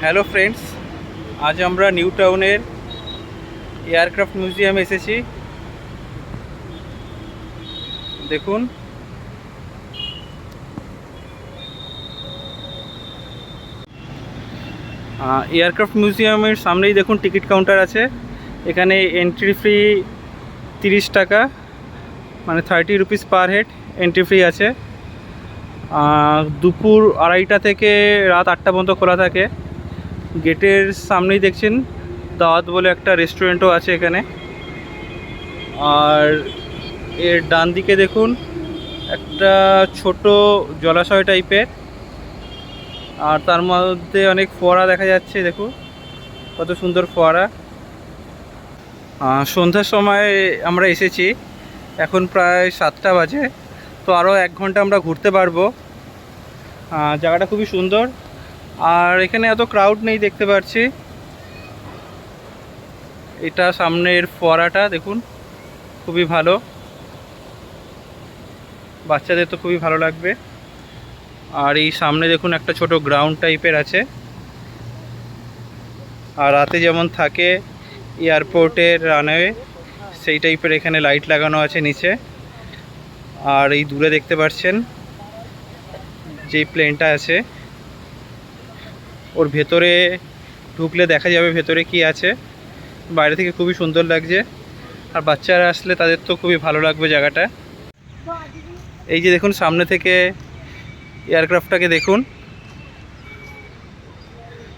Hello friends, আজ আমরা new টাউনের এয়ারক্রাফট মিউজিয়ামে এসেছি। দেখুন, এয়ারক্রাফট মিউজিয়ামের সামনেই দেখুন টিকিট কাউন্টার আছে। এখানে এন্ট্রি ফি 30 টাকা, মানে 30 rupees per head entry fee আছে। দুপুর 2:30 থেকে রাত 8টা পর্যন্ত খোলা থাকে। গেটের সামনেই দেখছেন দাওয়াত বলে একটা রেস্টুরেন্টও আছে এখানে। আর এর ডান দিকে দেখুন একটা ছোট জলাশয় টাইপের, আর তার মধ্যে অনেক ফোয়ারা দেখা যাচ্ছে। দেখুন কত সুন্দর ফোয়ারা। সন্ধ্যার সময় আমরা এসেছি, এখন প্রায় 7টা বাজে, তো আরও 1 ঘন্টা আমরা ঘুরতে পারবো। জায়গাটা খুবই সুন্দর, আর এখানে এত ক্রাউড নেই দেখতে পাচ্ছি। এটা সামনের ফোয়ারাটা দেখুন, খুবই ভালো, বাচ্চাদের তো খুবই ভালো লাগবে। আর এই সামনে দেখুন একটা ছোট গ্রাউন্ড টাইপের আছে। আর রাতে যেমন থাকে এয়ারপোর্টের রানওয়ে, সেই টাইপের এখানে লাইট লাগানো আছে নিচে। আর এই দূরে দেখতে পাচ্ছেন যেই প্লেনটা আছে, ওর ভেতরে ঢুকলে দেখা যাবে ভেতরে কি আছে। বাইরে থেকে খুবই সুন্দর লাগছে, আর বাচ্চারা আসলে তাদের তো খুবই ভালো লাগবে জায়গাটা। এই যে দেখুন সামনে থেকে এয়ারক্রাফটটাকে দেখুন,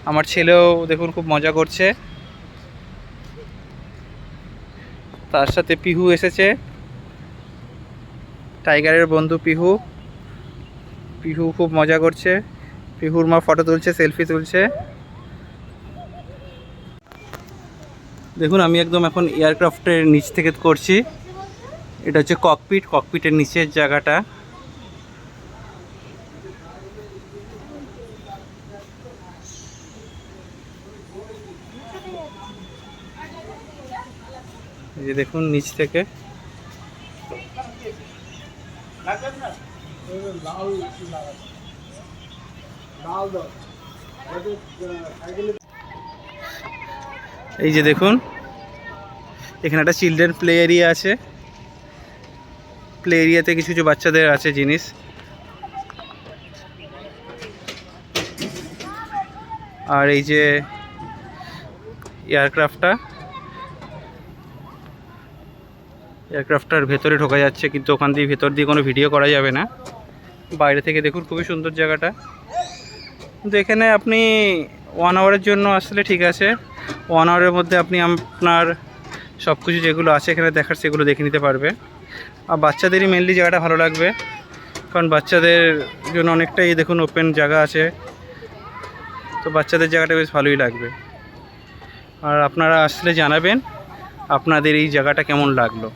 আমার ছেলেও দেখুন খুব মজা করছে। তার সাথে পিহু এসেছে, টাইগারের বন্ধু পিহু। পিহু খুব মজা করছে, পিহুর মা ফটো তুলছে, সেলফি তুলছে। দেখুন আমি একদম এখন এয়ারক্রাফটের নিচ থেকে করছি। এটা হচ্ছে ককপিটের নিচের জায়গাটা। এই যে দেখুন নিচ থেকে। এই যে দেখুন এখানে একটা চিলড্রেন প্লে এরিয়া আছে। প্লে এরিয়াতে কিছু কিছু বাচ্চাদের আছে জিনিস। আর এই যে এয়ারক্রাফটটার ভেতরে ঢোকা যাচ্ছে, কিন্তু ওখান দিয়ে ভেতর দিয়ে কোনো ভিডিও করা যাবে না। বাইরে থেকে দেখুন খুবই সুন্দর জায়গাটা। কিন্তু এখানে আপনি 1 আওয়ারের জন্য আসলে ঠিক আছে। 1 আওয়ারের মধ্যে আপনি আপনার সব কিছু যেগুলো আছে এখানে দেখার সেগুলো দেখে নিতে পারবে। আর বাচ্চাদেরই মেনলি জায়গাটা ভালো লাগবে, কারণ বাচ্চাদের জন্য অনেকটাই দেখুন ওপেন জায়গা আছে, তো বাচ্চাদের জায়গাটা বেশ ভালোই লাগবে। আর আপনারা আসলে জানাবেন আপনাদের এই জায়গাটা কেমন লাগলো।